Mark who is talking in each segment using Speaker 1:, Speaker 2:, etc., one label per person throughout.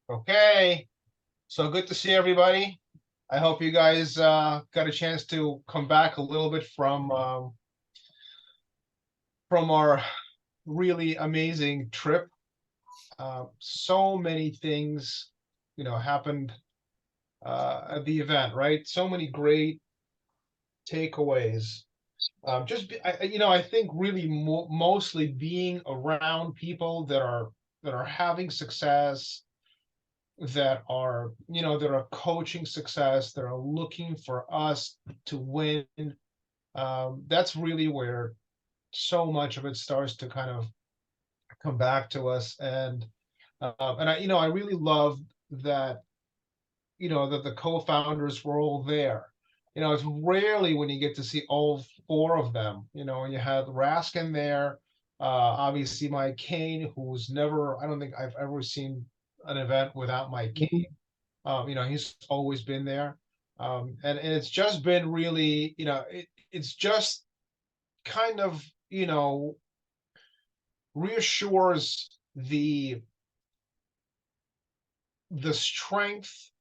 Speaker 1: Okay, so good to see everybody. I hope you guys got a chance to come back a little bit from our really amazing trip. So many things, happened at the event, right? So many great takeaways. I think really mostly being around people that are having success, that are coaching success, that are looking for us to win. That's really where so much of it starts to kind of come back to us. And I really love that, that the co-founders were all there. It's rarely when you get to see all four of them. And you had Raskin there, obviously Mike Kane, who's never, I don't think I've ever seen an event without Mike Kane. He's always been there. And it's just been really, it's just kind of, reassures the strength,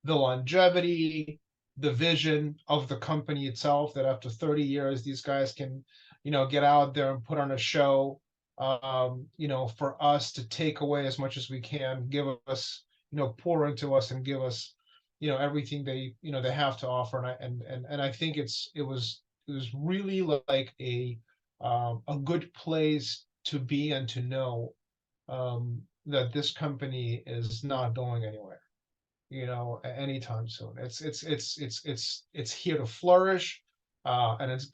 Speaker 1: the longevity, the vision of the company itself, that after 30 years, these guys can, get out there and put on a show, for us to take away as much as we can, give us, pour into us and give us, everything they have to offer. And I think it was really like a good place to be and to know, that this company is not going anywhere, anytime soon. It's here to flourish, and it's,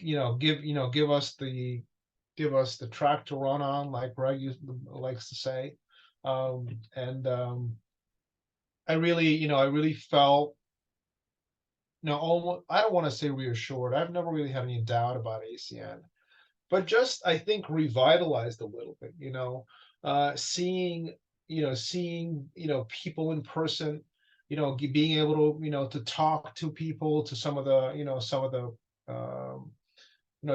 Speaker 1: give us the track to run on, like likes to say. And I really felt, almost, I don't want to say reassured. I've never really had any doubt about ACN, but just, I think, revitalized a little bit. Seeing people in person, being able to, to talk to people, to some of the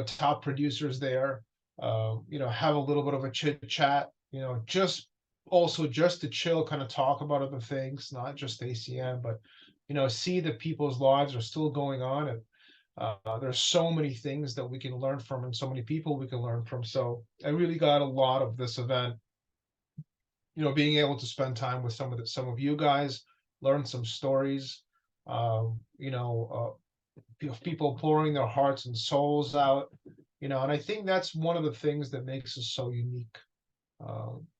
Speaker 1: top producers there, have a little bit of a chit chat, just also just to chill, kind of talk about other things, not just ACN, but see that people's lives are still going on. And there's so many things that we can learn from, and so many people we can learn from. So I really got a lot of this event, being able to spend time with some of you guys, learn some stories, people pouring their hearts and souls out, and I think that's one of the things that makes us so unique.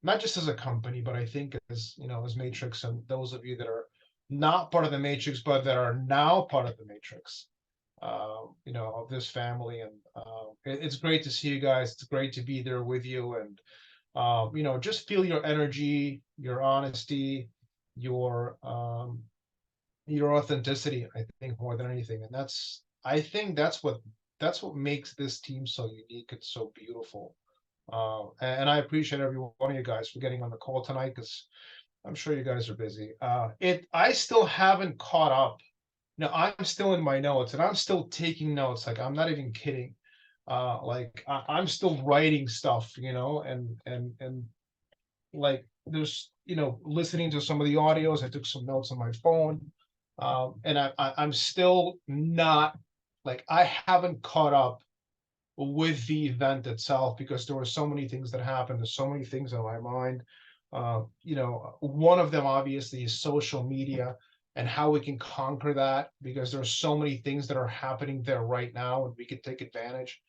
Speaker 1: Not just as a company, but I think as Matrix, and those of you that are not part of the Matrix, but that are now part of the Matrix, of this family. And it's great to see you guys. It's great to be there with you, and just feel your energy, your honesty, your authenticity. I think more than anything, and I think that's what makes this team so unique and so beautiful. And I appreciate every one of you guys for getting on the call tonight, because I'm sure you guys are busy. I still haven't caught up. I'm still in my notes, and I'm still taking notes. Like, I'm not even kidding. Like, I'm still writing stuff, and like, there's, listening to some of the audios. I took some notes on my phone, and I'm still not, like, I haven't caught up with the event itself, because there were so many things that happened. There's so many things on my mind. One of them obviously is social media, and how we can conquer that, because there's so many things that are happening there right now, and we can take advantage.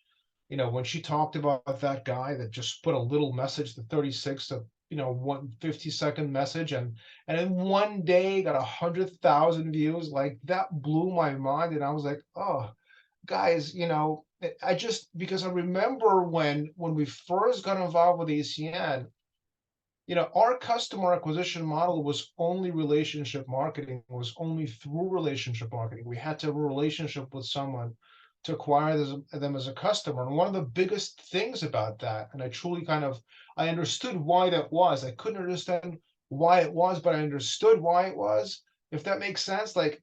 Speaker 1: When she talked about that guy that just put a little message, the 36 of, 150-second message, and in one day got 100,000 views, like, that blew my mind. And I was like, oh, guys, I just, because I remember when we first got involved with ACN, our customer acquisition model was only relationship marketing, was only through relationship marketing. We had to have a relationship with someone to acquire them as a customer. And one of the biggest things about that, and I understood why that was. I couldn't understand why it was, but I understood why it was, if that makes sense. Like,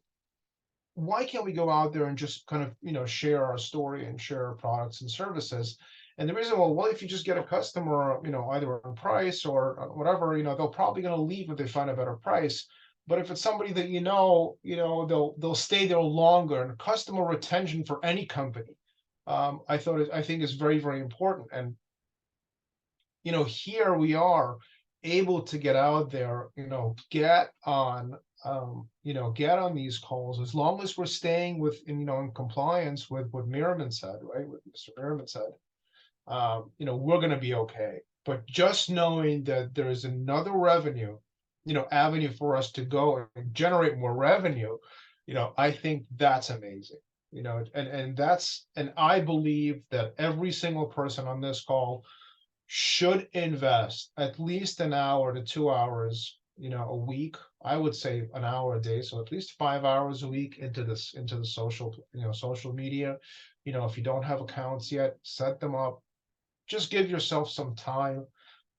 Speaker 1: why can't we go out there and just kind of, share our story and share our products and services? And the reason, well, what if you just get a customer, either on price or whatever, they'll probably going to leave if they find a better price. But if it's somebody that they'll stay there longer. And customer retention for any company, I think is very, very important. And here we are able to get out there, get on these calls, as long as we're staying in compliance with what Merriman said, right? What Mr. Merriman said, we're going to be okay. But just knowing that there is another revenue, avenue for us to go and generate more revenue, I think that's amazing. And I believe that every single person on this call should invest at least an hour to 2 hours, a week. I would say an hour a day, so at least 5 hours a week into the social media. If you don't have accounts yet, set them up. Just give yourself some time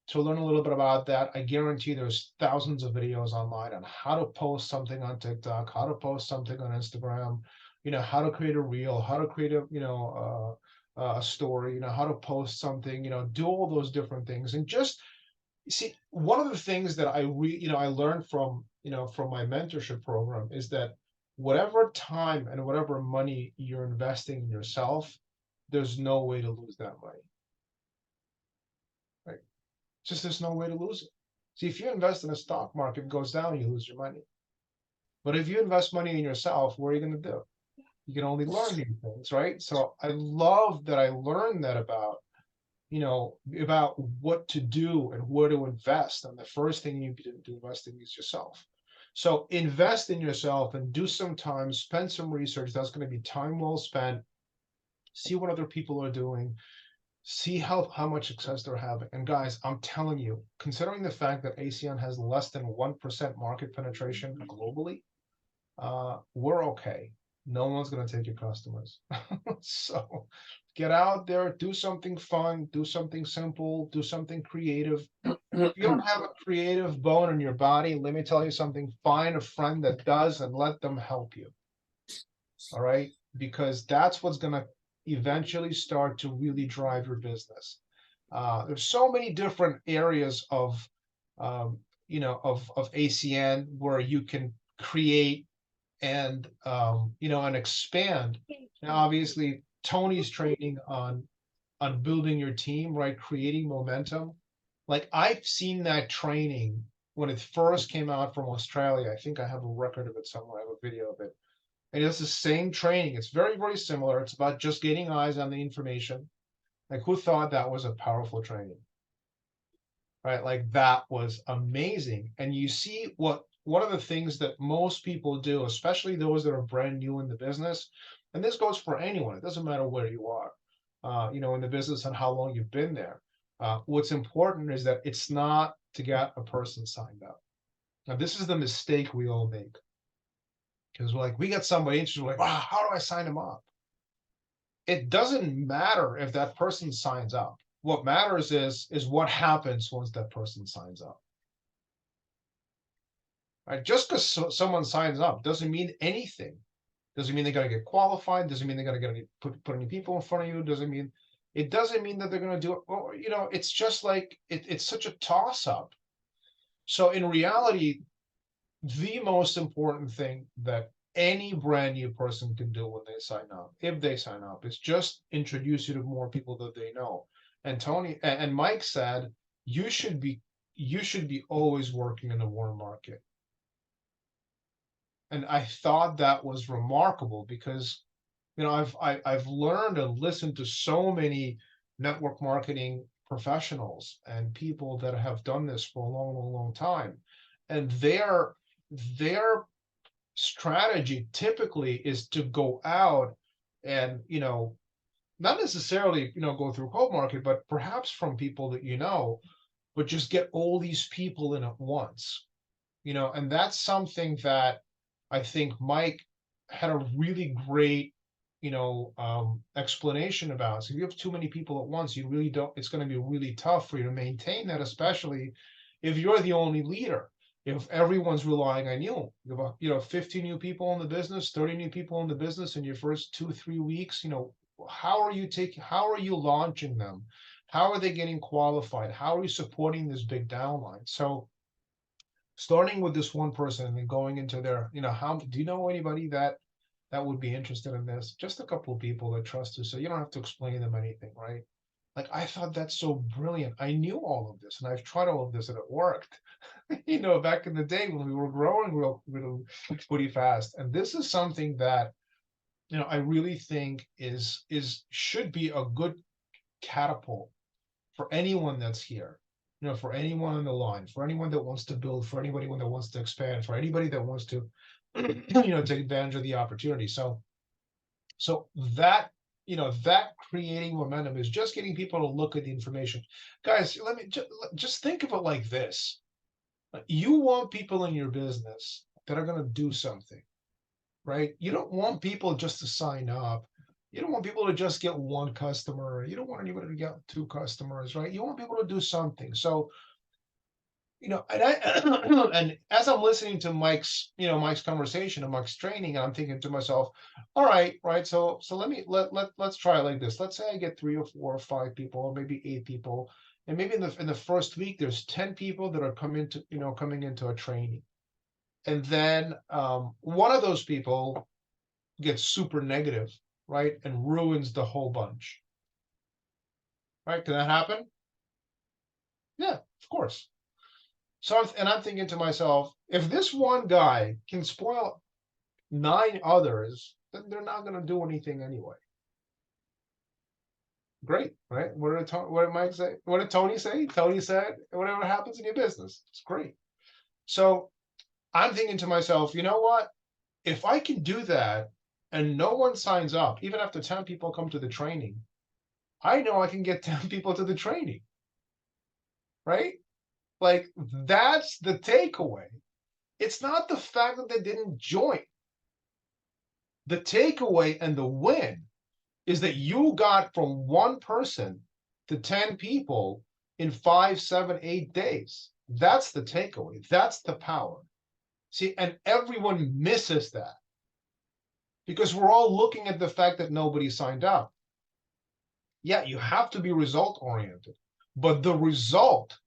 Speaker 1: to learn a little bit about that. I guarantee there's thousands of videos online on how to post something on TikTok, how to post something on Instagram, how to create a reel, how to create a story, how to post something, do all those different things. And just see, one of the things that I learned from my mentorship program is that whatever time and whatever money you're investing in yourself, there's no way to lose that money. Right? Just there's no way to lose it. See, if you invest in a stock market, it goes down, you lose your money. But if you invest money in yourself, what are you going to do? You can only learn new things, right? So I love that I learned that about what to do and where to invest. And the first thing you need to invest in is yourself. So invest in yourself and do some time, spend some research. That's going to be time well spent. See what other people are doing. See how much success they're having. And guys, I'm telling you, considering the fact that ASEAN has less than 1% market penetration globally, we're okay. No one's going to take your customers. So get out there, do something fun, do something simple, do something creative. If you don't have a creative bone in your body, let me tell you something, find a friend that does and let them help you. All right? Because that's what's going to eventually start to really drive your business. There's so many different areas of ACN where you can create and and expand. Now, obviously, Tony's training on building your team, right? Creating momentum. Like I've seen that training when it first came out from Australia. I think I have a record of it somewhere. I have a video of it. And it's the same training. It's very, very similar. It's about just getting eyes on the information. Like who thought that was a powerful training? Right? Like that was amazing. And you see one of the things that most people do, especially those that are brand new in the business, and this goes for anyone, it doesn't matter where you are, in the business and how long you've been there. What's important is that it's not to get a person signed up. Now, this is the mistake we all make. Because we get somebody interested, we're like, wow, how do I sign them up? It doesn't matter if that person signs up. What matters is what happens once that person signs up. Right? Just because someone signs up doesn't mean anything. Doesn't mean they're going to get qualified. Doesn't mean they're going to get put any people in front of you. It doesn't mean that they're going to do it. Or, it's just like it's such a toss up. So in reality, the most important thing that any brand new person can do when they sign up, if they sign up, is just introduce you to more people that they know. And Tony and Mike said you should be always working in a warm market. And I thought that was remarkable because I've learned and listened to so many network marketing professionals and people that have done this for a long, long, long time. And their strategy typically is to go out and not necessarily go through cold market, but perhaps from people that but just get all these people in at once. And that's something that I think Mike had a really great explanation about. So if you have too many people at once, you really don't, it's going to be really tough for you to maintain that, especially if you're the only leader. If everyone's relying on you, you have 15 new people in the business, 30 new people in the business in your first 2-3 weeks, How are you taking, how are you launching them? How are they getting qualified? How are you supporting this big downline? So starting with this one person and then going into their, how do you know anybody that would be interested in this? Just a couple of people that trust you, so you don't have to explain them anything, right? Like, I thought that's so brilliant. I knew all of this and I've tried all of this and it worked. Back in the day when we were growing real pretty fast. And this is something that, I really think is should be a good catapult for anyone that's here, for anyone on the line, for anyone that wants to build, for anybody that wants to expand, for anybody that wants to, take advantage of the opportunity. So that, that creating momentum is just getting people to look at the information. Guys, let me just think of it like this. You want people in your business that are going to do something, right? You don't want people just to sign up. You don't want people to just get one customer. You don't want anybody to get two customers, right? You want people to do something. So, and I and as I'm listening to Mike's conversation and Mike's training, I'm thinking to myself, all right. So let's try it like this. Let's say I get 3 or 4 or 5 people, or maybe 8 people, and maybe in the first week there's 10 people that are coming into a training. And then one of those people gets super negative, right, and ruins the whole bunch, right? Can that happen? Yeah, of course. So I'm thinking to myself, if this one guy can spoil 9 others, then they're not going to do anything anyway. Great, right? What did Mike say? What did Tony say? Tony said, whatever happens in your business, it's great. So I'm thinking to myself, you know what? If I can do that and no one signs up, even after 10 people come to the training, I know I can get 10 people to the training, right? Like, that's the takeaway. It's not the fact that they didn't join. The takeaway and the win is that you got from one person to 10 people in 5, 7, 8 days. That's the takeaway. That's the power. See, and everyone misses that because we're all looking at the fact that nobody signed up. Yeah, you have to be result oriented, but the result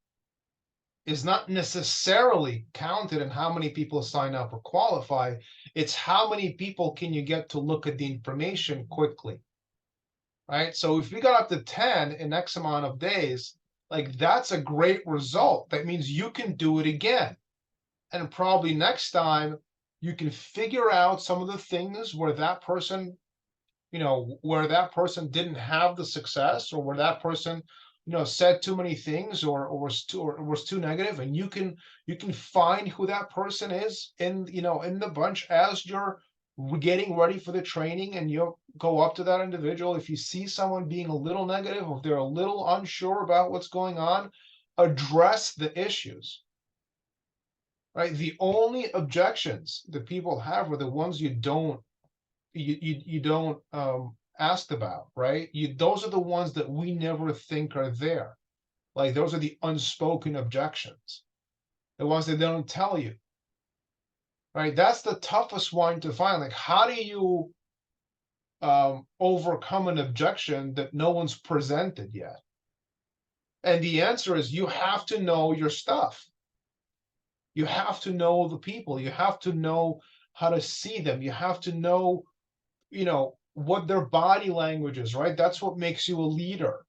Speaker 1: is not necessarily counted in how many people sign up or qualify. It's how many people can you get to look at the information quickly, right? So if we got up to 10 in X amount of days, like, that's a great result. That means you can do it again. And probably next time you can figure out some of the things where that person, didn't have the success, or where that person, said too many things, or was too negative, and you can find who that person is in the bunch as you're getting ready for the training, and you'll go up to that individual. If you see someone being a little negative, or if they're a little unsure about what's going on, address the issues, right? The only objections that people have are the ones you don't asked about, right? Those are the ones that we never think are there. Like, those are the unspoken objections, the ones that they don't tell you, right? That's the toughest one to find. Like, how do you overcome an objection that no one's presented yet? And the answer is, you have to know your stuff. You have to know the people. You have to know how to see them. You have to know, what their body language is, right? That's what makes you a leader.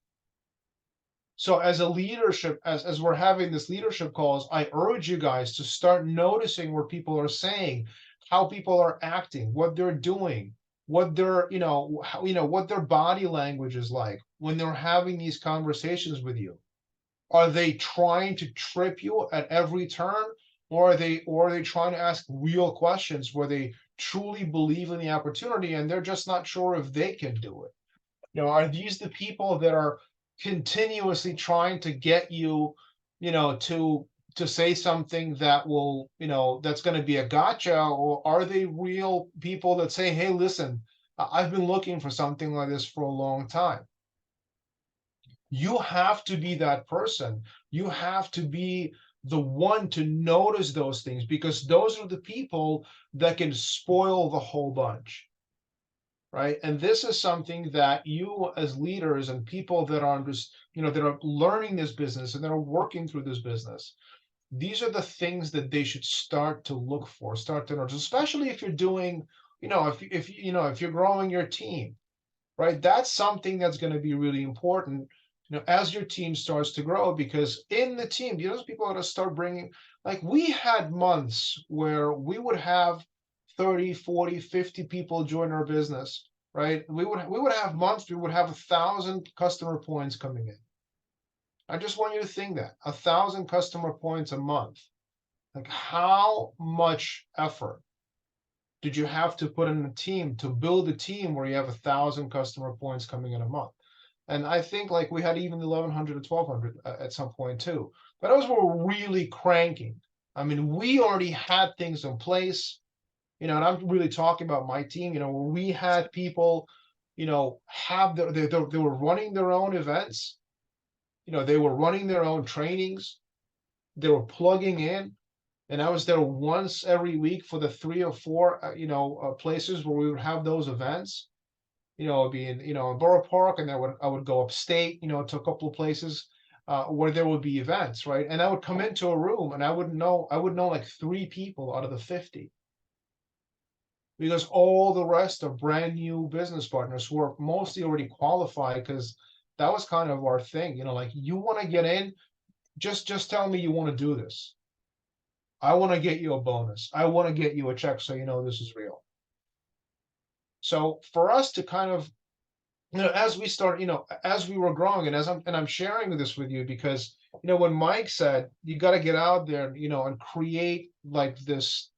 Speaker 1: So as a leadership, as we're having this leadership calls, I urge you guys to start noticing where people are saying, how people are acting, what they're doing, what their, what their body language is like when they're having these conversations with you. Are they trying to trip you at every turn, or are they trying to ask real questions where they truly believe in the opportunity and they're just not sure if they can do it? Are these the people that are continuously trying to get you, to say something that will, that's going to be a gotcha, or are they real people that say, hey, listen, I've been looking for something like this for a long time? You have to be that person. You have to be the one to notice those things, because those are the people that can spoil the whole bunch. right? And this is something that you as leaders and people that are just, that are learning this business and that are working through this business, these are the things that they should start to look for, start to notice, especially if you're doing, if you're growing your team, right? That's something that's going to be really important, as your team starts to grow, because in the team, those people are going to start bringing, like we had months where we would have 30, 40, 50 people join our business, right? We would have months, we would have 1,000 customer points coming in. I just want you to think that 1,000 customer points a month. Like, how much effort did you have to put in a team to build a team where you have 1,000 customer points coming in a month? And I think like we had even 1,100 or 1,200 at some point too. But those were really cranking. I mean, we already had things in place, and I'm really talking about my team, where we had people, have they were running their own events, they were running their own trainings, they were plugging in, and I was there once every week for the 3 or 4, places where we would have those events. It'd be in, in Borough Park, and I would go upstate, to a couple of places where there would be events, right? And I would come into a room, and I would know like 3 people out of the 50, because all the rest are brand new business partners who are mostly already qualified, because that was kind of our thing, like, you want to get in, just tell me you want to do this. I want to get you a bonus. I want to get you a check so you know this is real. So for us to kind of, as we start, as we were growing, and I'm sharing this with you because, when Mike said you got to get out there, and create like this,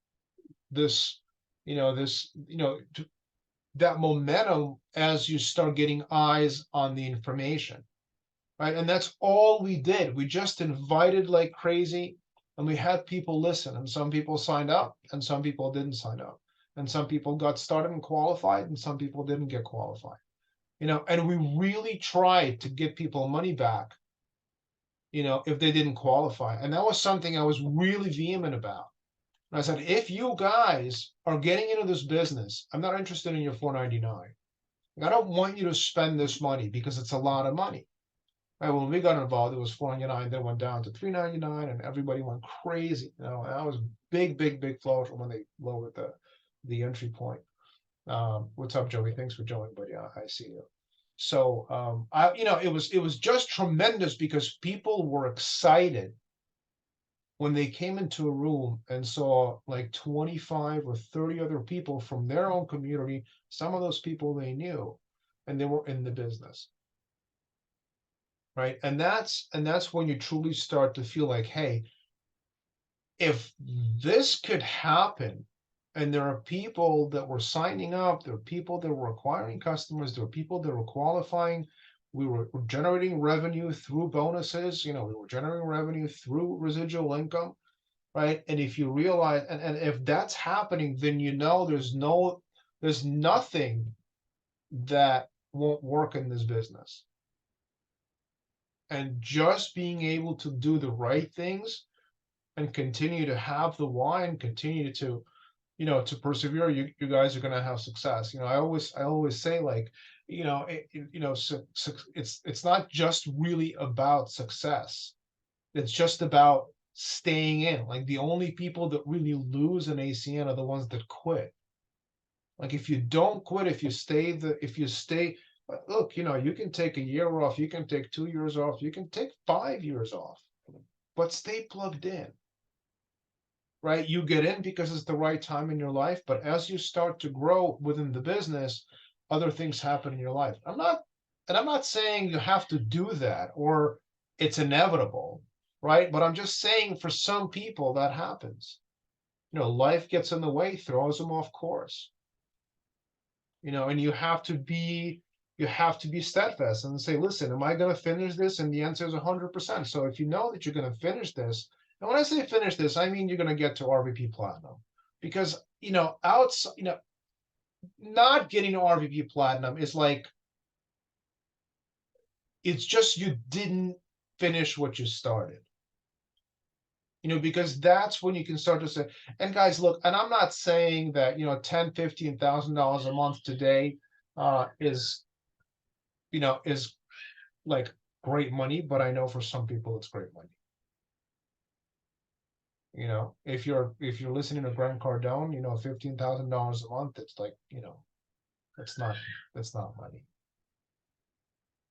Speaker 1: that momentum as you start getting eyes on the information, right? And that's all we did. We just invited like crazy, and we had people listen. And some people signed up, and some people didn't sign up. And some people got started and qualified, and some people didn't get qualified. And we really tried to get people money back, if they didn't qualify. And that was something I was really vehement about. And I said, if you guys are getting into this business, I'm not interested in your 499. I don't want you to spend this money because it's a lot of money. Right, when we got involved, it was 499, then it went down to 399, and everybody went crazy. And that was big, big, big flow from when they lowered the entry point. What's up, Joey? Thanks for joining, but yeah, I see you. So it was just tremendous because people were excited when they came into a room and saw like 25 or 30 other people from their own community. Some of those people they knew, and they were in the business. Right. And that's when you truly start to feel like, hey, if this could happen, and there are people that were signing up, there are people that were acquiring customers, there were people that were qualifying, we were generating revenue through bonuses, we were generating revenue through residual income, right? And if you realize, and if that's happening, then there's nothing that won't work in this business. And just being able to do the right things and continue to have the why and continue to, to persevere, you guys are going to have success. I always say, like, it's not just really about success. It's just about staying in. Like, the only people that really lose in ACN are the ones that quit. Like, if you don't quit, if you stay, look, you can take a year off, you can take 2 years off, you can take 5 years off, but stay plugged in, right? You get in because it's the right time in your life, but as you start to grow within the business, other things happen in your life. I'm not saying you have to do that or it's inevitable, right? But I'm just saying, for some people that happens. Life gets in the way, throws them off course. And you have to be steadfast and say, listen, am I going to finish this? And the answer is 100%. So if you know that you're going to finish this, and when I say finish this, I mean you're going to get to RVP Platinum, because outside, not getting to RVP Platinum is like, it's just you didn't finish what you started. Because that's when you can start to say, and guys, look, and I'm not saying that, $10,000, $15,000 a month today is, is like great money, but I know for some people it's great money. If you're listening to Grant Cardone, $15,000 a month, it's like, it's not that's not money.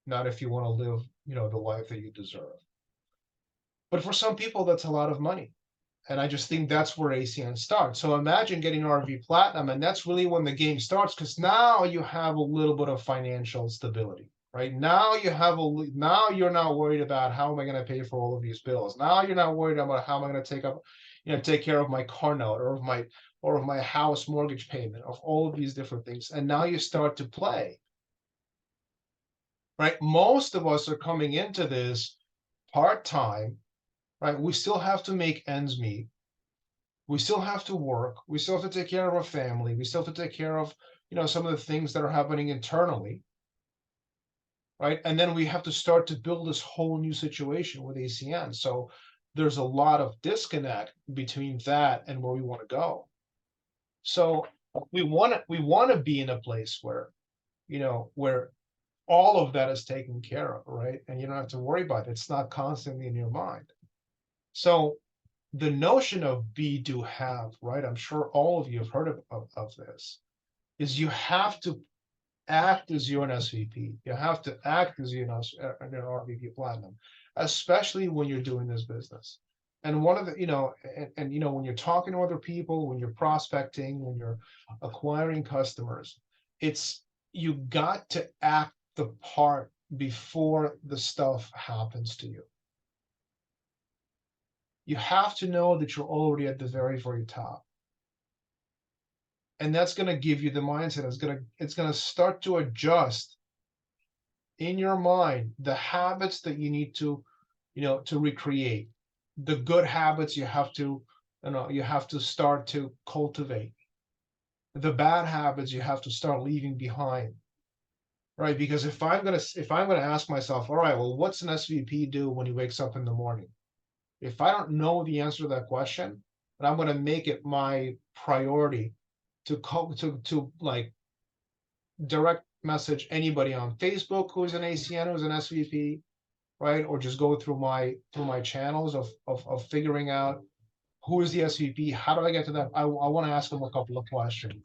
Speaker 1: Not if you want to live, the life that you deserve. But for some people, that's a lot of money. And I just think that's where ACN starts. So imagine getting RV Platinum, and that's really when the game starts, because now you have a little bit of financial stability, right? Now you're not worried about how am I going to pay for all of these bills. Now you're not worried about how am I going to take care of my car note or of my house mortgage payment, of all of these different things. And now you start to play, right? Most of us are coming into this part-time, right? We still have to make ends meet. We still have to work. We still have to take care of our family. We still have to take care of, some of the things that are happening internally, right? And then we have to start to build this whole new situation with ACN. So there's a lot of disconnect between that and where we want to go. So we want to be in a place where, where all of that is taken care of, right? And you don't have to worry about it. It's not constantly in your mind. So the notion of be, do, have, right? I'm sure all of you have heard of this, is you have to act as you're an SVP. You have to act as you're an RVP Platinum, especially when you're doing this business. And one of the, when you're talking to other people, when you're prospecting, when you're acquiring customers, you got to act the part before the stuff happens to you. You have to know that you're already at the very, very top. And that's going to give you the mindset. It's going to start to adjust in your mind the habits that you need to, to recreate. The good habits you have to start to cultivate. The bad habits you have to start leaving behind. Right? Because if I'm gonna ask myself, all right, well, what's an SVP do when he wakes up in the morning? If I don't know the answer to that question, then I'm gonna make it my priority to like direct message anybody on Facebook who's an ACN, who's an SVP, right? Or just go through my channels of figuring out who is the SVP, how do I get to that? I want to ask them a couple of questions.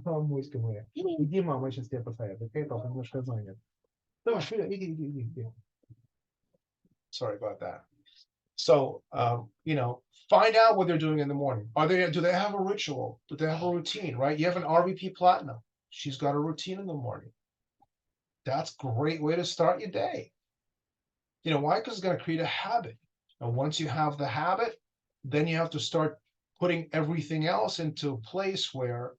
Speaker 1: Муська моя. Иди, мама сейчас тебя посадят. Окей, папа немножко занят. Давай, вперед, иди. Sorry about that. So, find out what they're doing in the morning. Do they have a ritual? Do they have a routine, right? You have an RVP Platinum. She's got a routine in the morning. That's a great way to start your day. You know why? Because it's going to create a habit. And once you have the habit, then you have to start putting everything else into place where,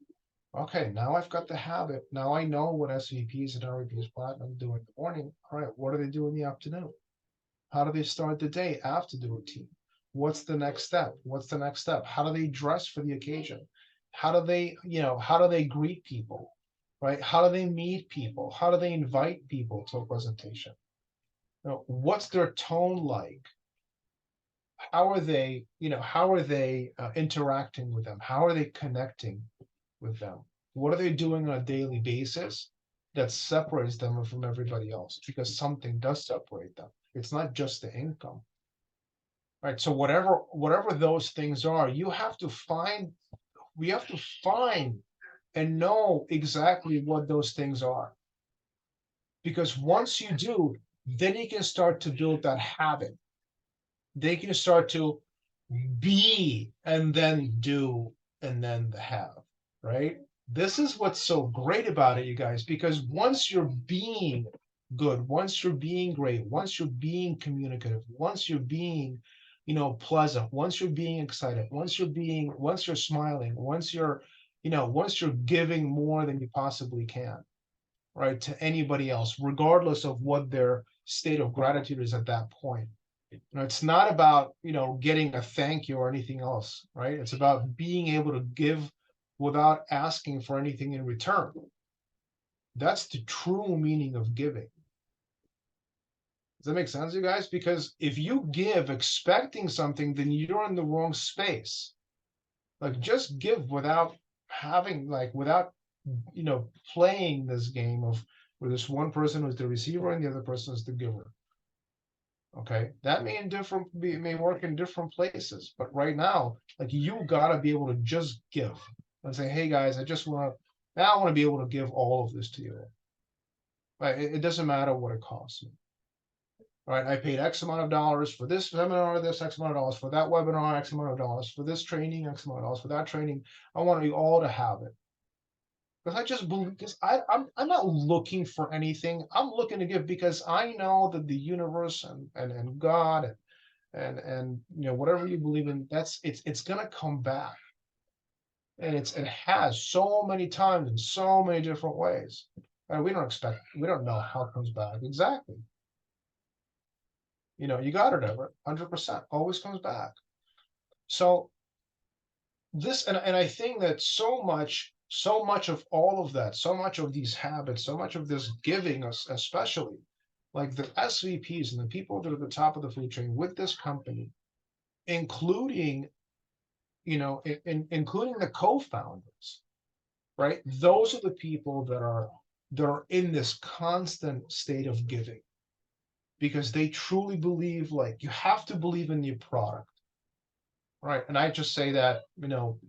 Speaker 1: okay, now I've got the habit. Now I know what SVPs and RVPs Platinum do in the morning. All right, what do they do in the afternoon? How do they start the day after the routine? What's the next step? How do they dress for the occasion? How do they greet people, right? How do they meet people? How do they invite people to a presentation? What's their tone like? How are they interacting with them? How are they connecting with them? What are they doing on a daily basis that separates them from everybody else? Because something does separate them. It's not just the income, right? So whatever those things are, we have to find and know exactly what those things are. Because once you do, then you can start to build that habit. They can start to be and then do and then the have, right? This is what's so great about it, you guys, because once you're being good, once you're being great, once you're being communicative, once you're being, pleasant, once you're being excited, once you're smiling, once you're giving more than you possibly can, right, to anybody else, regardless of what their state of gratitude is at that point. It's not about, getting a thank you or anything else, right? It's about being able to give without asking for anything in return. That's the true meaning of giving. Does that make sense, you guys? Because if you give expecting something, then you're in the wrong space. Like, just give without playing this game of where this one person is the receiver and the other person is the giver. Okay, that may work in different places, but right now, like you gotta be able to just give and say, hey guys, I want to be able to give all of this to you. Right? It doesn't matter what it costs me. All right, I paid X amount of dollars for this seminar, this X amount of dollars for that webinar, X amount of dollars for this training, X amount of dollars for that training. I want you all to have it. Because I just believe, because I'm not looking for anything. I'm looking to give because I know that the universe and God and whatever you believe in, it's gonna come back. And it has so many times in so many different ways. And we don't know how it comes back exactly. You got it, Everett, 100%, always comes back. So and I think that so much of all of that, so much of these habits, so much of this giving us, especially like the SVPs and the people that are at the top of the food chain with this company, including, including the co-founders, right? Those are the people that are in this constant state of giving because they truly believe, like you have to believe in your product. Right. And I just say that,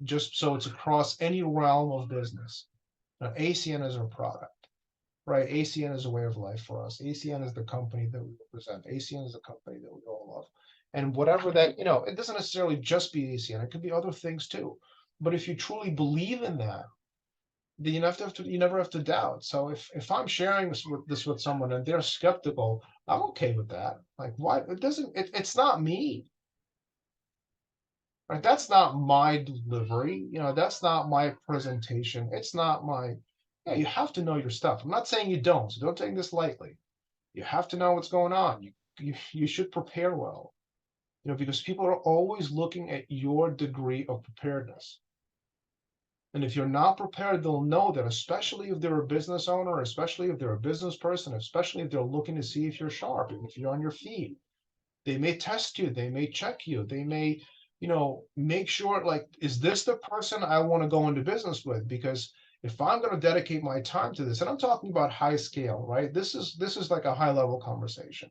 Speaker 1: just so it's across any realm of business. Now, ACN is our product, right? ACN is a way of life for us. ACN is the company that we represent. ACN is the company that we all love. And whatever that, it doesn't necessarily just be ACN, it could be other things too. But if you truly believe in that, then you never have to doubt. So if I'm sharing this with someone and they're skeptical, I'm okay with that. Like, why? It's not me. Right? That's not my delivery. That's not my presentation. It's not my, yeah, you have to know your stuff. I'm not saying you don't, so don't take this lightly. You have to know what's going on. You should prepare well, because people are always looking at your degree of preparedness. And if you're not prepared, they'll know that, especially if they're a business owner, especially if they're a business person, especially if they're looking to see if you're sharp and if you're on your feet. They may test you, they may check you, they may, make sure, like, is this the person I want to go into business with? Because if I'm going to dedicate my time to this, and I'm talking about high scale, right? This is like a high level conversation.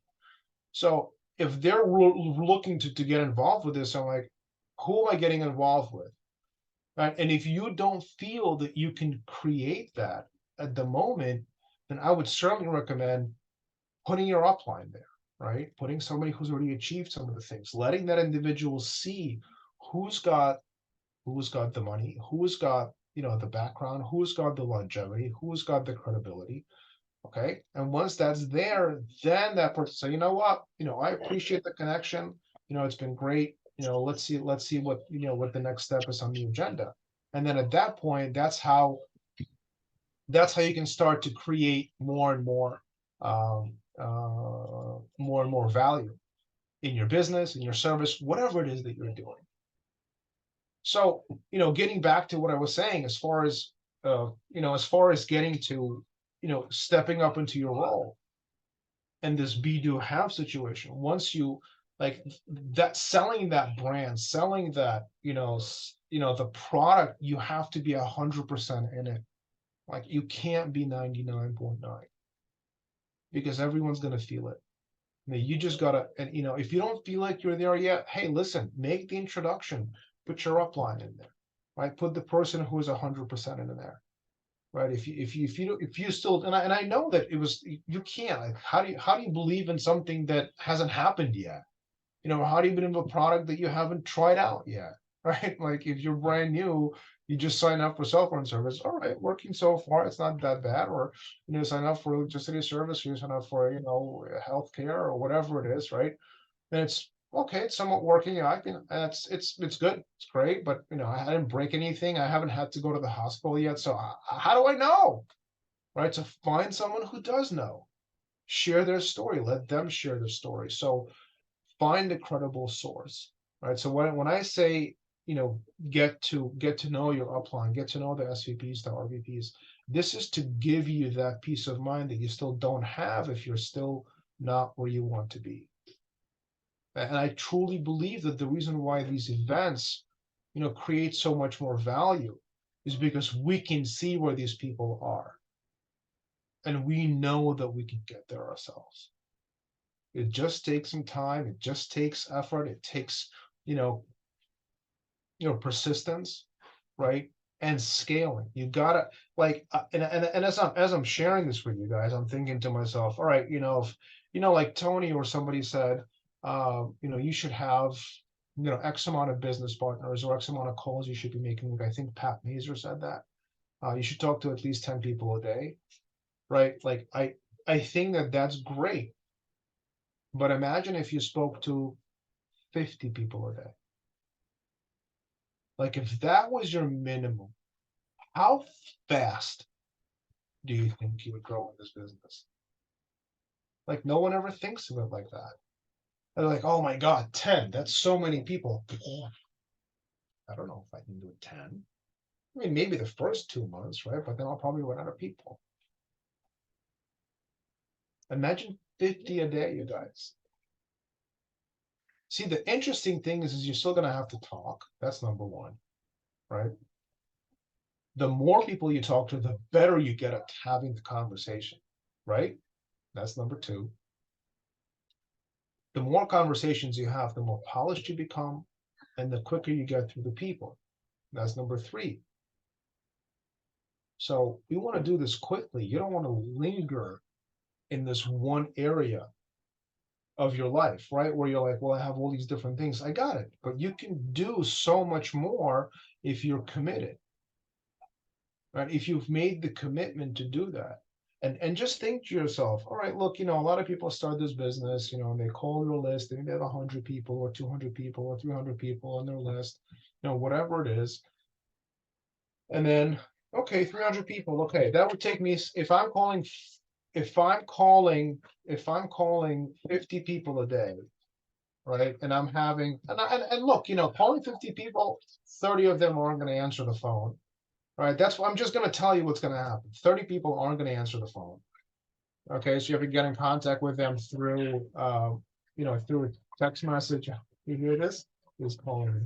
Speaker 1: So if they're looking to get involved with this, I'm like, who am I getting involved with? Right? And if you don't feel that you can create that at the moment, then I would certainly recommend putting your upline there, right? Putting somebody who's already achieved some of the things, letting that individual see who's got the money, who's got the background, who's got the longevity, who's got the credibility. Okay. And once that's there, then that person say, you know what, I appreciate the connection. It's been great. Let's see what the next step is on the agenda. And then at that point, that's how you can start to create more and more value in your business, in your service, whatever it is that you're doing. So, getting back to what I was saying, as far as getting to, stepping up into your role and this be do have situation, once you like that, selling that brand, selling that, the product, you have to be 100% in it. Like you can't be 99.9 because everyone's going to feel it. You just gotta, and if you don't feel like you're there yet, hey, listen, make the introduction, put your upline in there, right? Put the person who is 100% in there, right? If you still, and I know that you can't. Like, how do you believe in something that hasn't happened yet? How do you believe in a product that you haven't tried out yet, right? Like if you're brand new, you just sign up for cell phone service. All right, working so far, it's not that bad. Or sign up for electricity service, you sign up for healthcare or whatever it is, right? And it's okay, it's somewhat working. I can. It's good. It's great. But I didn't break anything. I haven't had to go to the hospital yet. So how do I know, right? So find someone who does know. Share their story. Let them share their story. So find a credible source, right? So when I say, get to know your upline, get to know the SVPs, the RVPs, this is to give you that peace of mind that you still don't have if you're still not where you want to be. And I truly believe that the reason why these events, create so much more value is because we can see where these people are. And we know that we can get there ourselves. It just takes some time. It just takes effort. It takes, you know, persistence, right? And scaling. You gotta like, and as I'm sharing this with you guys, I'm thinking to myself, all right, if like Tony or somebody said, you should have, X amount of business partners or X amount of calls you should be making. Like I think Pat Mazer said that. You should talk to at least 10 people a day, right? Like I think that that's great. But imagine if you spoke to 50 people a day. Like if that was your minimum, how fast do you think you would grow in this business? Like no one ever thinks of it like that. They're like, oh my God, 10, that's so many people. I don't know if I can do 10. I mean, maybe the first 2 months, right? But then I'll probably run out of people. Imagine 50 a day, you guys. See, the interesting thing is you're still going to have to talk. That's number one, right? The more people you talk to, the better you get at having the conversation, right? That's number two. The more conversations you have, the more polished you become, and the quicker you get through the people. That's number three. So we want to do this quickly. You don't want to linger in this one area of your life, right? Where you're like, well, I have all these different things. I got it. But you can do so much more if you're committed, right? If you've made the commitment to do that. And just think to yourself, all right, look, a lot of people start this business, and they call their list, they have 100 people or 200 people or 300 people on their list, whatever it is. And then, okay, 300 people. Okay, that would take me, if I'm calling 50 people a day, right? And I'm having, and look, calling 50 people, 30 of them aren't going to answer the phone. Right, that's what I'm just going to tell you what's going to happen. 30 people aren't going to answer the phone. Okay, so you have to get in contact with them through, through a text message. You hear this? He's calling me.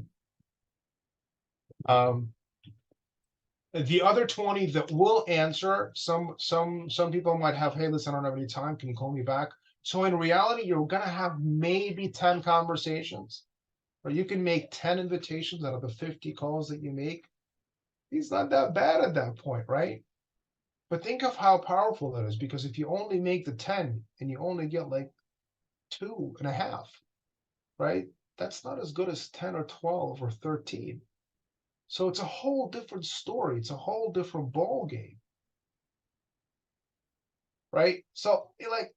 Speaker 1: The other 20 that will answer, some people might have, hey, listen, I don't have any time. Can you call me back? So in reality, you're going to have maybe 10 conversations, or you can make 10 invitations out of the 50 calls that you make. He's not that bad at that point, right? But think of how powerful that is, because if you only make the 10 and you only get like 2.5, right? That's not as good as 10 or 12 or 13. So it's a whole different story. It's a whole different ball game, right? So like,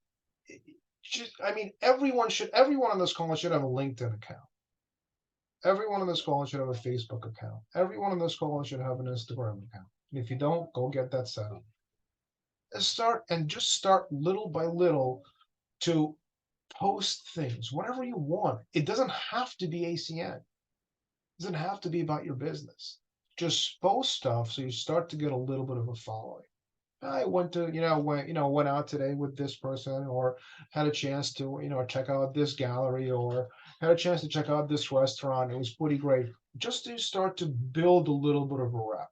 Speaker 1: everyone on this call should have a LinkedIn account. Everyone on this call should have a Facebook account. Everyone on this call should have an Instagram account. And if you don't, go get that set up. Just start little by little to post things, whatever you want. It doesn't have to be ACN. It doesn't have to be about your business. Just post stuff so you start to get a little bit of a following. I went to, went out today with this person, or had a chance to, check out this gallery, or had a chance to check out this restaurant. It was pretty great. Just to start to build a little bit of a rep.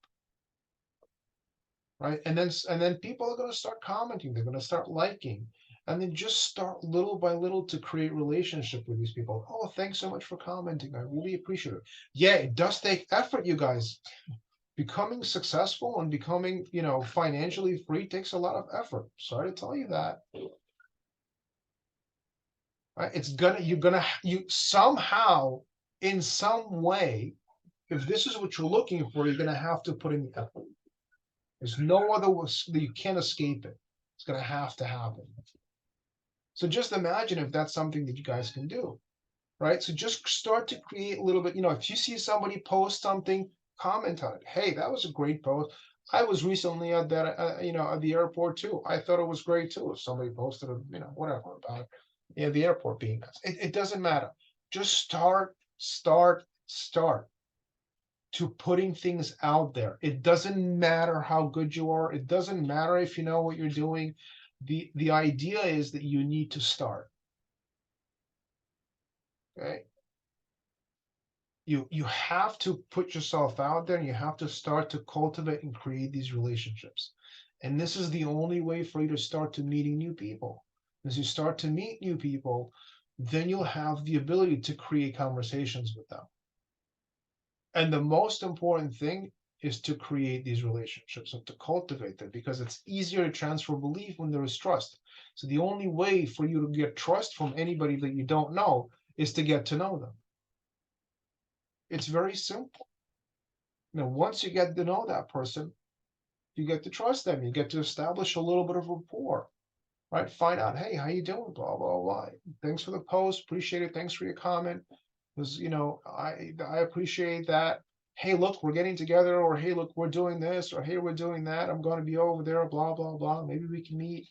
Speaker 1: Right. And then people are going to start commenting. They're going to start liking. And then just start little by little to create relationship with these people. Oh, thanks so much for commenting. I really appreciate it. Yeah, it does take effort, you guys. Becoming successful and becoming, financially free takes a lot of effort. Sorry to tell you that. Right? You somehow, in some way, if this is what you're looking for, you're gonna have to put in the effort. There's no other way. You can't escape it. It's gonna have to happen. So just imagine if that's something that you guys can do, right? So just start to create a little bit. If you see somebody post something, comment on it. Hey, that was a great post. I was recently at that, at the airport too. I thought it was great too. If somebody posted, whatever about, the airport being nice. It doesn't matter. Just start to putting things out there. It doesn't matter how good you are. It doesn't matter if you know what you're doing. The idea is that you need to start. Okay. You have to put yourself out there and you have to start to cultivate and create these relationships. And this is the only way for you to start to meeting new people. As you start to meet new people, then you'll have the ability to create conversations with them. And the most important thing is to create these relationships and to cultivate them, because it's easier to transfer belief when there is trust. So the only way for you to get trust from anybody that you don't know is to get to know them. It's very simple. Once you get to know that person, you get to trust them. You get to establish a little bit of rapport, right? Find out, hey, how you doing? Blah, blah, blah. Thanks for the post. Appreciate it. Thanks for your comment. Because, I appreciate that. Hey, look, we're getting together, or hey, look, we're doing this, or hey, we're doing that. I'm going to be over there, blah, blah, blah. Maybe we can meet,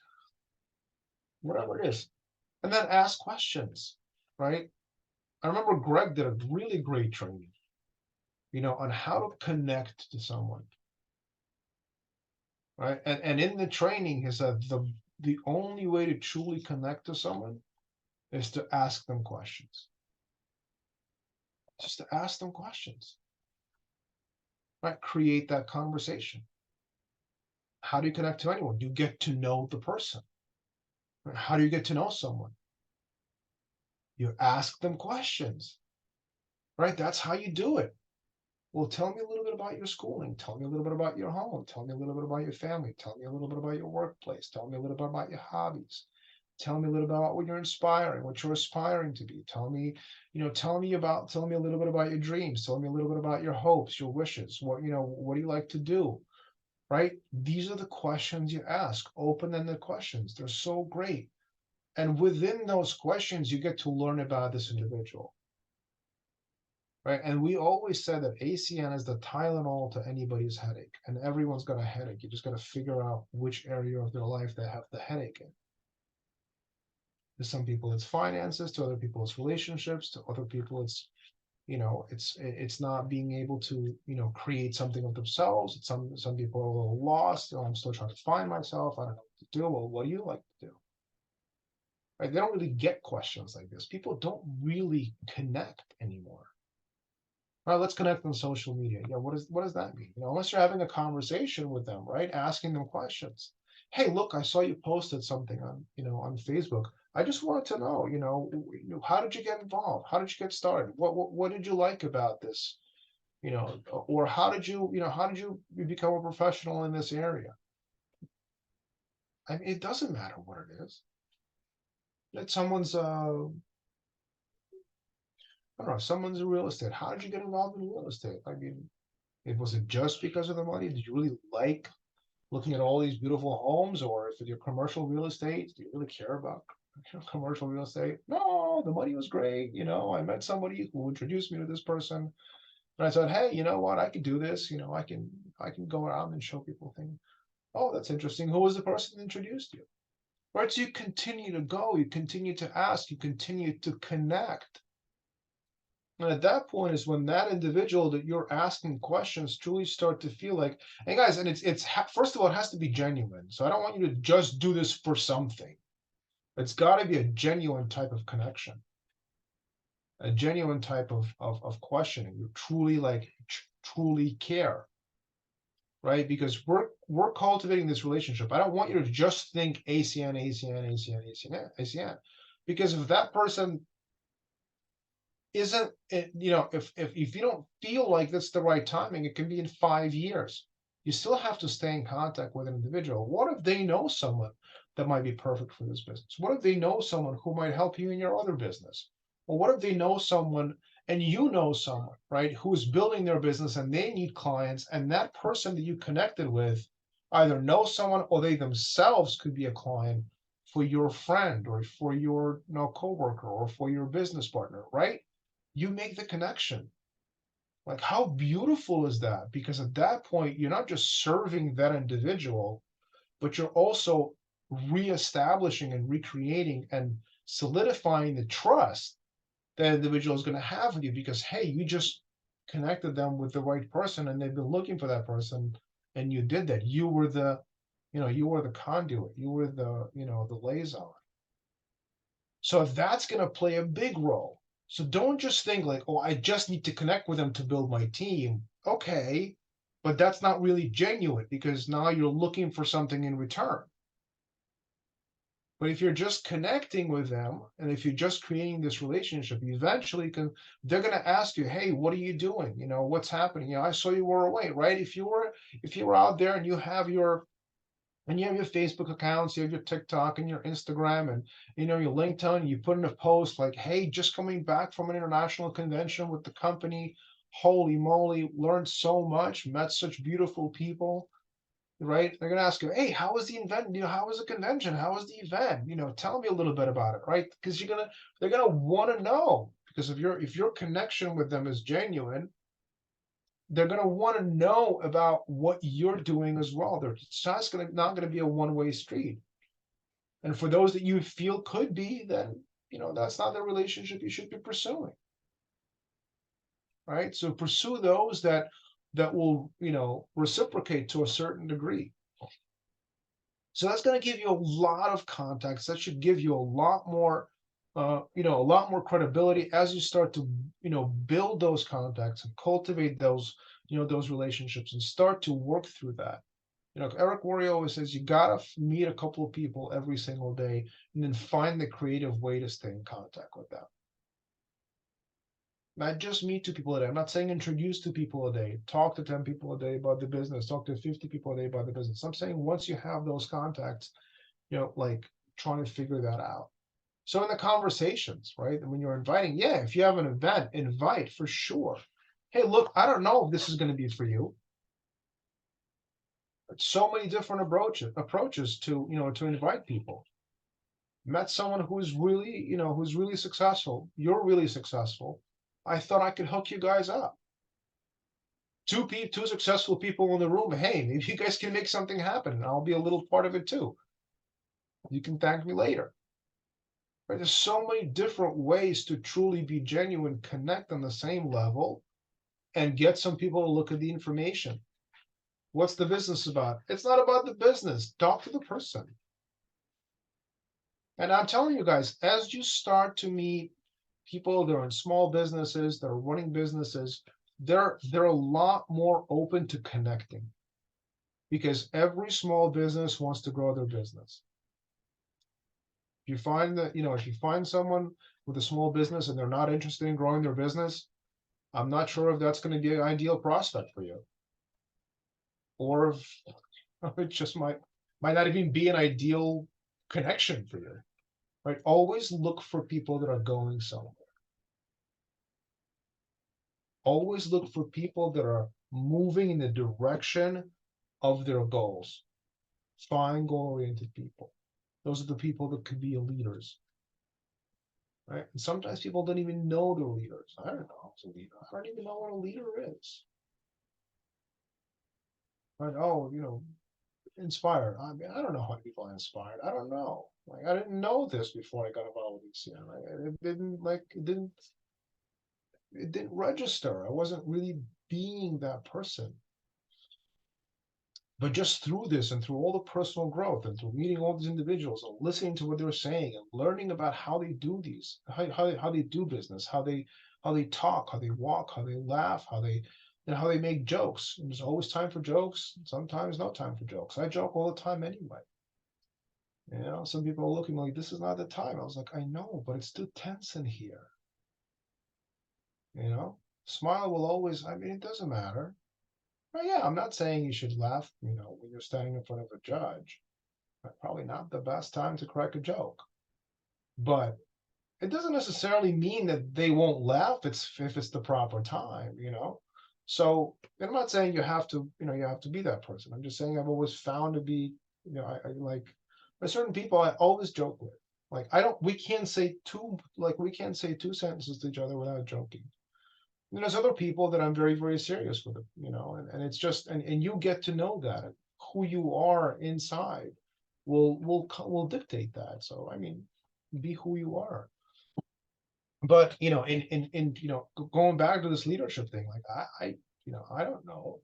Speaker 1: whatever it is. And then ask questions, right? I remember Greg did a really great training, on how to connect to someone, right? And in the training, he said the only way to truly connect to someone is to ask them questions. Just to ask them questions, right? Create that conversation. How do you connect to anyone? You get to know the person. How do you get to know someone? You ask them questions, right? That's how you do it. Well, tell me a little bit about your schooling. Tell me a little bit about your home. Tell me a little bit about your family. Tell me a little bit about your workplace. Tell me a little bit about your hobbies. Tell me a little bit about what you're inspiring, what you're aspiring to be. Tell me a little bit about your dreams. Tell me a little bit about your hopes, your wishes. What do you like to do? Right? These are the questions you ask, open-ended questions. They're so great. And within those questions, you get to learn about this individual. Right. And we always said that ACN is the Tylenol to anybody's headache, and everyone's got a headache. You just got to figure out which area of their life they have the headache in. To some people, it's finances. To other people, it's relationships. To other people, it's not being able to create something of themselves. Some people are a little lost. I'm still trying to find myself. I don't know what to do. Well, what do you like to do? Right? They don't really get questions like this. People don't really connect anymore. All right, let's connect on social media. Yeah, what does that mean? Unless you're having a conversation with them, right? Asking them questions. Hey, look, I saw you posted something on Facebook. I just wanted to know, how did you get involved? How did you get started? What did you like about this? Or how did you become a professional in this area? I mean, it doesn't matter what it is. That someone's I don't know, someone's in real estate. How did you get involved in real estate? I mean, was it just because of the money? Did you really like looking at all these beautiful homes, or if you're commercial real estate, do you really care about commercial real estate? No, the money was great. I met somebody who introduced me to this person, and I said, hey, you know what? I can do this. I can go around and show people things. Oh, that's interesting. Who was the person that introduced you? Right. So you continue to go. You continue to ask. You continue to connect. And at that point is when that individual that you're asking questions truly start to feel like, hey guys, and first of all, it has to be genuine. So I don't want you to just do this for something. It's got to be a genuine type of connection, a genuine type of questioning. You truly truly care, right? Because we're cultivating this relationship. I don't want you to just think ACN, ACN, ACN, ACN, ACN, because if that person isn't it, if you don't feel like that's the right timing, it can be in 5 years. You still have to stay in contact with an individual. What if they know someone that might be perfect for this business? What if they know someone who might help you in your other business? Or what if they know someone and you know someone, right, who's building their business and they need clients, and that person that you connected with either knows someone or they themselves could be a client for your friend or for your coworker or for your business partner, right? You make the connection. Like, how beautiful is that? Because at that point, you're not just serving that individual, but you're also reestablishing and recreating and solidifying the trust that individual is going to have with you, because, hey, you just connected them with the right person and they've been looking for that person, and you did that. You were the conduit. You were the liaison. So if that's going to play a big role, So don't just think like, oh, I just need to connect with them to build my team. Okay, but that's not really genuine because now you're looking for something in return. But if you're just connecting with them and if you're just creating this relationship, eventually they're gonna ask you, hey, what are you doing? What's happening? I saw you were away, right? If you were out there and you have your Facebook accounts, you have your TikTok and your Instagram and your LinkedIn, you put in a post like, hey, just coming back from an international convention with the company. Holy moly, learned so much, met such beautiful people, right? They're gonna ask you, hey, how was the event? How was the convention? How was the event? Tell me a little bit about it, right? Because they're gonna want to know. Because if your connection with them is genuine, they're going to want to know about what you're doing as well. It's not going to be a one-way street. And for those that you feel could be, then that's not the relationship you should be pursuing, right? So pursue those that will reciprocate to a certain degree. So that's going to give you a lot of context. That should give you a lot more, a lot more credibility as you start to, build those contacts and cultivate those relationships and start to work through that. Eric Worre always says you gotta meet a couple of people every single day and then find the creative way to stay in contact with them. Not just meet two people a day. I'm not saying introduce two people a day, talk to 10 people a day about the business, talk to 50 people a day about the business. I'm saying once you have those contacts, like trying to figure that out. So in the conversations, right? And when you're inviting, yeah, if you have an event, invite for sure. Hey, look, I don't know if this is going to be for you. But so many different approaches to invite people. Met someone who's really successful. You're really successful. I thought I could hook you guys up. Two successful people in the room. Hey, maybe you guys can make something happen, and I'll be a little part of it too. You can thank me later. Right? There's so many different ways to truly be genuine, connect on the same level, and get some people to look at the information. What's the business about? It's not about the business. Talk to the person. And I'm telling you guys, as you start to meet people that are in small businesses, that are running businesses, they're a lot more open to connecting because every small business wants to grow their business. If you find someone with a small business and they're not interested in growing their business, I'm not sure if that's going to be an ideal prospect for you, or if it just might not even be an ideal connection for you. Right? Always look for people that are going somewhere. Always look for people that are moving in the direction of their goals. Find goal-oriented people. Those are the people that could be leaders, right? And sometimes people don't even know they're leaders. I don't know who's a leader. I don't even know what a leader is. Right? Oh, inspired. I mean, I don't know how people are inspired. I don't know. Like I didn't know this before I got involved with ECN. It didn't register. I wasn't really being that person. But just through this and through all the personal growth and through meeting all these individuals and listening to what they're saying and learning about how they do how they do business, how they talk, how they walk, how they laugh, how they make jokes. And there's always time for jokes, sometimes no time for jokes. I joke all the time anyway. Some people are looking like this is not the time. I was like, I know, but it's too tense in here. Smile will always, I mean, it doesn't matter. But yeah, I'm not saying you should laugh, when you're standing in front of a judge. Probably not the best time to crack a joke. But it doesn't necessarily mean that they won't laugh if it's the proper time. So I'm not saying you have to be that person. I'm just saying I've always found to be, I like there's certain people I always joke with. Like we can't say two sentences to each other without joking. And there's other people that I'm very, very serious with, and it's just and you get to know that and who you are inside will dictate that. So I mean, be who you are. But in going back to this leadership thing, like I don't know,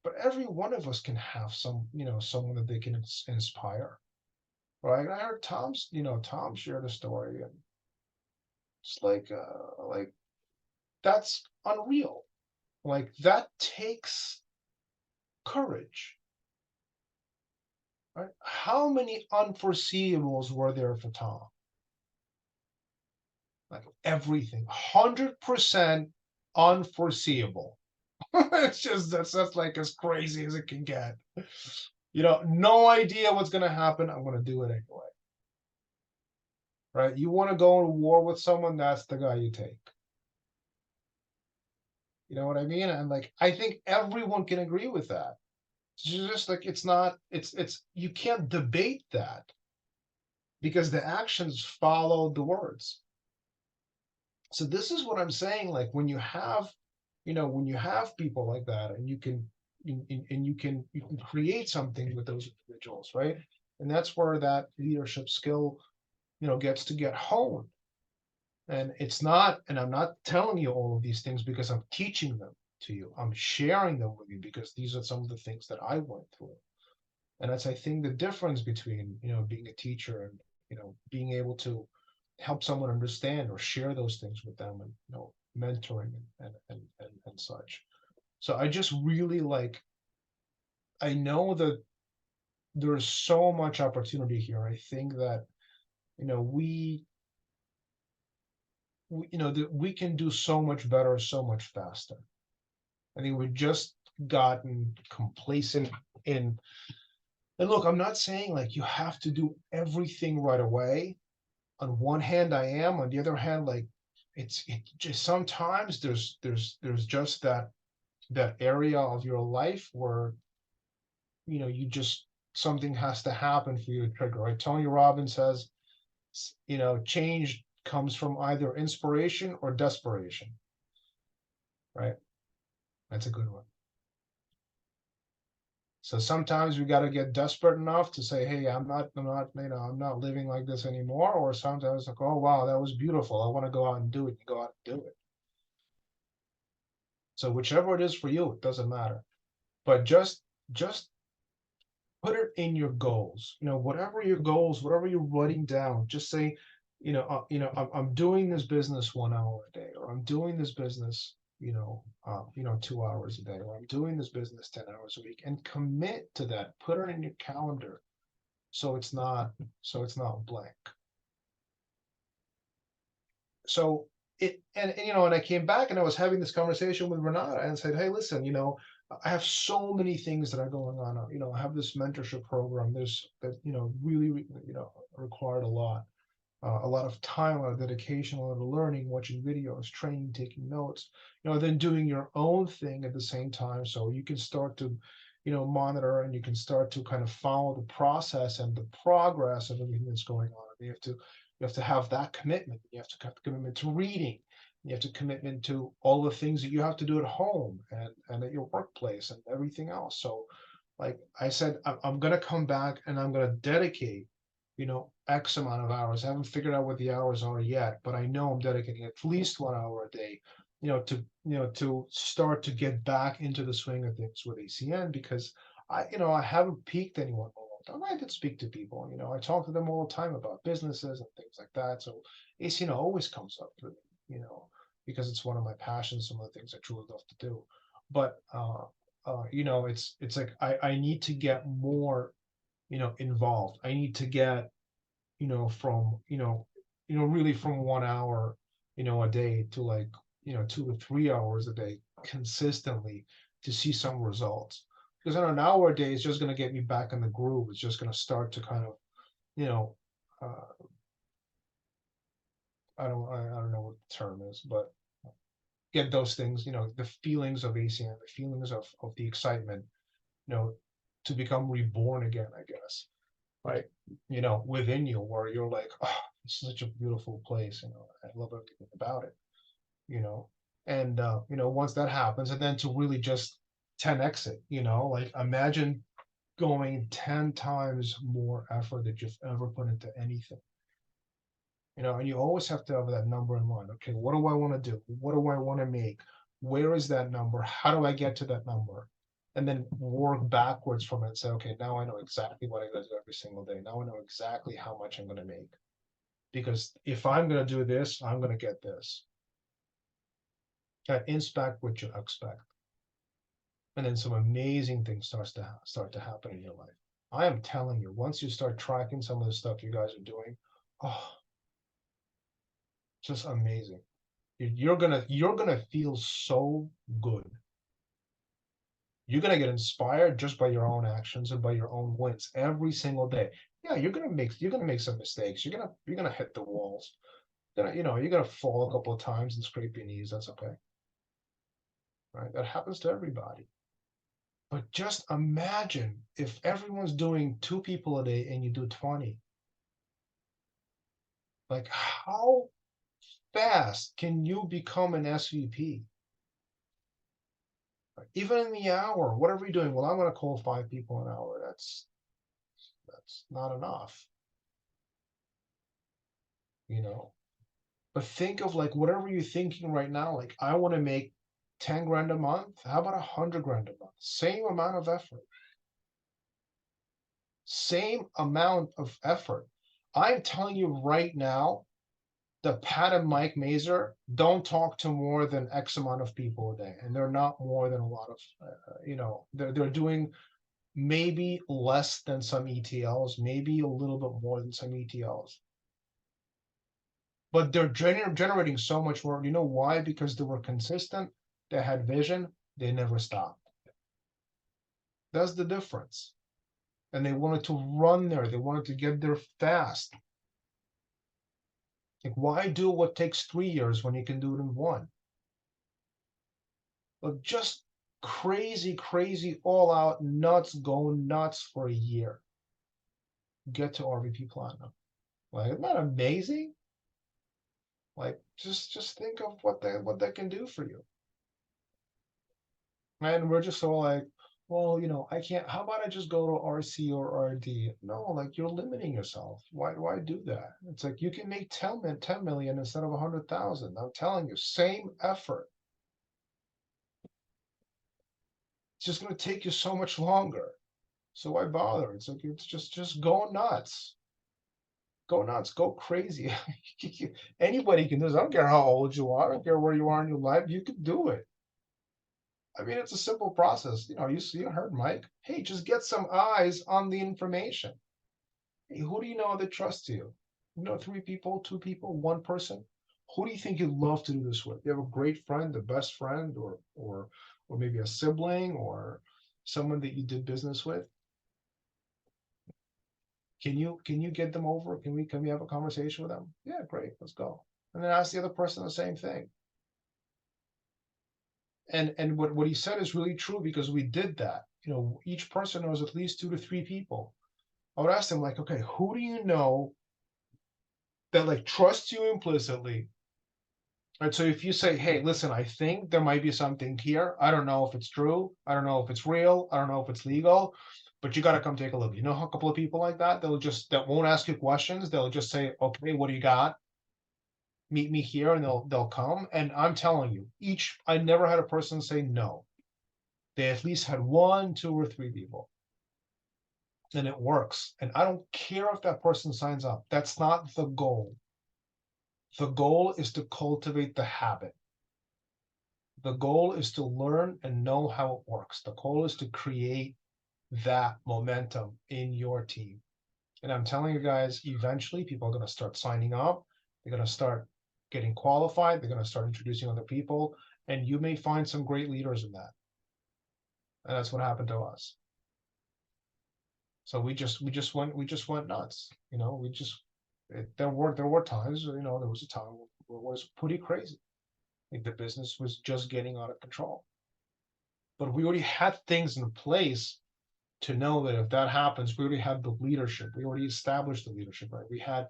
Speaker 1: but every one of us can have someone that they can inspire, right? I heard Tom shared a story, It's like that's unreal. Like that takes courage, right? How many unforeseeables were there for Tom? Like everything, 100% unforeseeable. It's just that's like as crazy as it can get. No idea what's gonna happen. I'm gonna do it anyway, right? You want to go to war with someone, that's the guy you take. You know what I mean? And like, I think everyone can agree with that. It's just like it's not. It's you can't debate that because the actions follow the words. So this is what I'm saying. Like when you have people like that, and you can create something with those individuals, right? And that's where that leadership skill, gets to get honed. And it's not, and I'm not telling you all of these things because I'm teaching them to you. I'm sharing them with you because these are some of the things that I went through. And that's, I think, the difference between, being a teacher and, being able to help someone understand or share those things with them and, mentoring and such. So I just really like, I know that there's so much opportunity here. I think that, you know, that we can do so much better, so much faster. I think we've just gotten complacent in, and look, I'm not saying like you have to do everything right away. On one hand, I am. On the other hand, like it just sometimes there's just that area of your life where you just something has to happen for you to trigger. Right? Tony Robbins says, change comes from either inspiration or desperation. Right? That's a good one. So sometimes we got to get desperate enough to say, "Hey, I'm not living like this anymore." Or sometimes like, "Oh, wow, that was beautiful. I want to go out and do it." You go out and do it. So whichever it is for you, it doesn't matter. But just put it in your goals. Whatever your goals, whatever you're writing down, just say, I'm doing this business 1 hour a day, or I'm doing this business, 2 hours a day, or I'm doing this business 10 hours a week, and commit to that. Put it in your calendar, so it's not blank. So and I came back and I was having this conversation with Renata and said, hey, listen, I have so many things that are going on. I have this mentorship program. There's that, really, required a lot of time, a lot of dedication, a lot of learning, watching videos, training, taking notes, then doing your own thing at the same time. So you can start to, monitor, and you can start to kind of follow the process and the progress of everything that's going on. You have to have that commitment. You have to have commitment to reading. You have to commitment to all the things that you have to do at home and at your workplace and everything else. So like I said, I'm going to come back and I'm going to dedicate X amount of hours. I haven't figured out what the hours are yet, but I know I'm dedicating at least 1 hour a day, to start to get back into the swing of things with ACN because I haven't peaked anyone in a long time. I did speak to people, I talk to them all the time about businesses and things like that. So ACN always comes up for me, because it's one of my passions, some of the things I truly love to do. But it's like I need to get more involved. I need to get, from, really from 1 hour, a day to like, 2 to 3 hours a day consistently to see some results. Because in an hour a day is just going to get me back in the groove. It's just going to start to kind of, you know, uh, I don't know what the term is, but get those things, the feelings of ACN, the feelings of the excitement, you know, to become reborn again, I guess. Right, within you, where you're like, oh, it's such a beautiful place, I love everything about it, you know and once that happens, and then to really just 10x it, like imagine going 10 times more effort that you've ever put into anything, and you always have to have that number in mind. Okay, what do I want to do? What do I want to make? Where is that number? How do I get to that number? And then work backwards from it and say, okay, now I know exactly what I gotta do every single day. Now I know exactly how much I'm gonna make. because if I'm going to do this, I'm going to get this. Inspect what you expect. And then some amazing things start to happen in your life. I am telling you, once you start tracking some of the stuff you guys are doing, oh, just amazing. You're gonna feel so good. You're gonna get inspired just by your own actions and by your own wins every single day. Yeah, you're gonna make some mistakes. You're gonna hit the walls. You're gonna fall a couple of times and scrape your knees. That's okay. Right? That happens to everybody. But just imagine if everyone's doing 2 people a day and you do 20. Like, how fast can you become an SVP? Even in the hour, whatever you're doing, well, I'm going to call 5 people an hour. That's not enough, you know. But think of like whatever you're thinking right now. Like, I want to make 10 grand a month. How about 100 grand a month? Same amount of effort. Same amount of effort. I'm telling you right now, the Pat and Mike Mazer don't talk to more than X amount of people a day, and they're not more than a lot of, they're doing maybe less than some ETLs, maybe a little bit more than some ETLs, but they're generating so much more. You know why? Because they were consistent, they had vision, they never stopped. That's the difference. And they wanted to run there, they wanted to get there fast. Like, why do what takes 3 years when you can do it in one? Like, just crazy, crazy, all out nuts, going nuts for a year. Get to RVP Platinum. Like, isn't that amazing? Like, just think of what that can do for you. And we're just so like, well, I can't. How about I just go to RC or RD? No, like, you're limiting yourself. Why do that? It's like you can make 10 million instead of 100,000. I'm telling you, same effort. It's just going to take you so much longer. So why bother? It's like it's just go nuts. Go nuts, go crazy. Anybody can do this. I don't care how old you are. I don't care where you are in your life. You can do it. I mean, it's a simple process. You heard Mike. Hey, just get some eyes on the information. Hey, who do you know that trusts you? 3 people, 2 people, one person. Who do you think you'd love to do this with? You have a great friend, a best friend, or maybe a sibling, or someone that you did business with. Can you get them over? Can we have a conversation with them? Yeah, great, let's go. And then ask the other person the same thing. And what he said is really true, because we did that. Each person knows at least 2 to 3 people. I would ask them, like, okay, who do you know that like trusts you implicitly? Right. So if you say, hey, listen, I think there might be something here. I don't know if it's true. I don't know if it's real. I don't know if it's legal, but you got to come take a look. A couple of people like that, that won't ask you questions. They'll just say, okay, what do you got? Meet me here, and they'll come. And I'm telling you, I never had a person say no. They at least had 1, 2, or 3 people. And it works. And I don't care if that person signs up. That's not the goal. The goal is to cultivate the habit. The goal is to learn and know how it works. The goal is to create that momentum in your team. And I'm telling you guys, eventually people are going to start signing up. They're going to start getting qualified. They're going to start introducing other people. And you may find some great leaders in that. And that's what happened to us. So we just went nuts. There were times, there was a time where it was pretty crazy. Like, the business was just getting out of control. But we already had things in place to know that if that happens, we already had the leadership. We already established the leadership, right? We had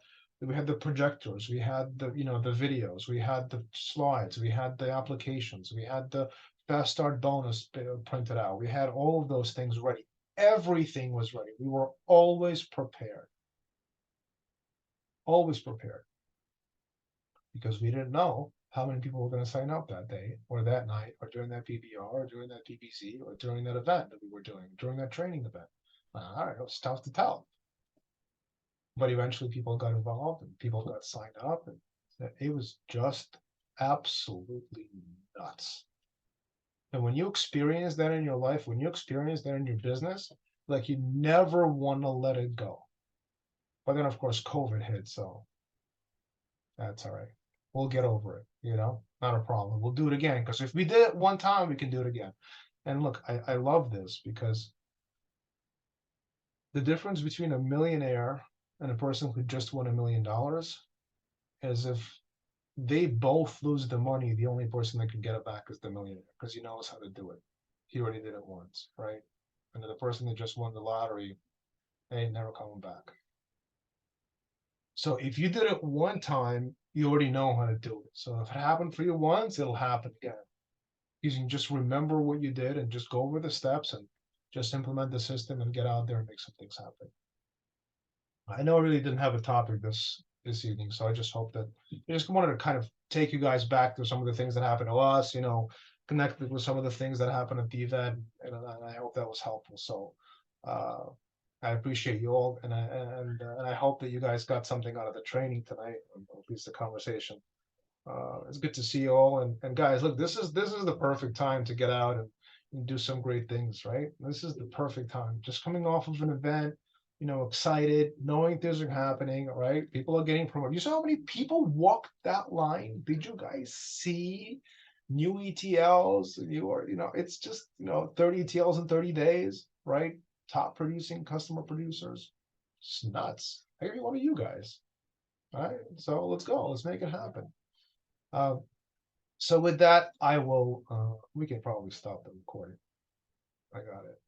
Speaker 1: the projectors, we had the videos, we had the slides, we had the applications, we had the fast start bonus printed out. We had all of those things ready. Everything was ready. We were always prepared. Always prepared. Because we didn't know how many people were going to sign up that day or that night or during that PBR or during that PPC or during that event that we were doing, during that training event. All right, it was tough to tell. but eventually people got involved and people got signed up, and it was just absolutely nuts. And when you experience that in your life, when you experience that in your business, like you never want to let it go. But then, of course, COVID hit, so that's all right. We'll get over it, not a problem. We'll do it again. Because if we did it one time, we can do it again. And look, I love this because the difference between a millionaire and a person who just won $1 million is if they both lose the money, the only person that can get it back is the millionaire because he knows how to do it. He already did it once, right? And then the person that just won the lottery, they ain't never coming back. So if you did it one time, you already know how to do it. So if it happened for you once, it'll happen again. You can just remember what you did and just go over the steps and just implement the system and get out there and make some things happen. I know I really didn't have a topic this evening, so I just hope that I just wanted to kind of take you guys back to some of the things that happened to us, connected with some of the things that happened at the event, and I hope that was helpful. So uh, I appreciate you all, and I hope that you guys got something out of the training tonight, or at least the conversation. It's good to see you all, and guys, look, this is the perfect time to get out and do some great things, right? This is the perfect time. Just coming off of an event, excited, knowing things are happening, right? People are getting promoted. You saw how many people walked that line? Did you guys see new ETLs? It's just 30 ETLs in 30 days, right? Top producing customer producers. It's nuts. Every one of you guys. All right. So let's go. Let's make it happen. Uh, so with that, we can probably stop the recording. I got it.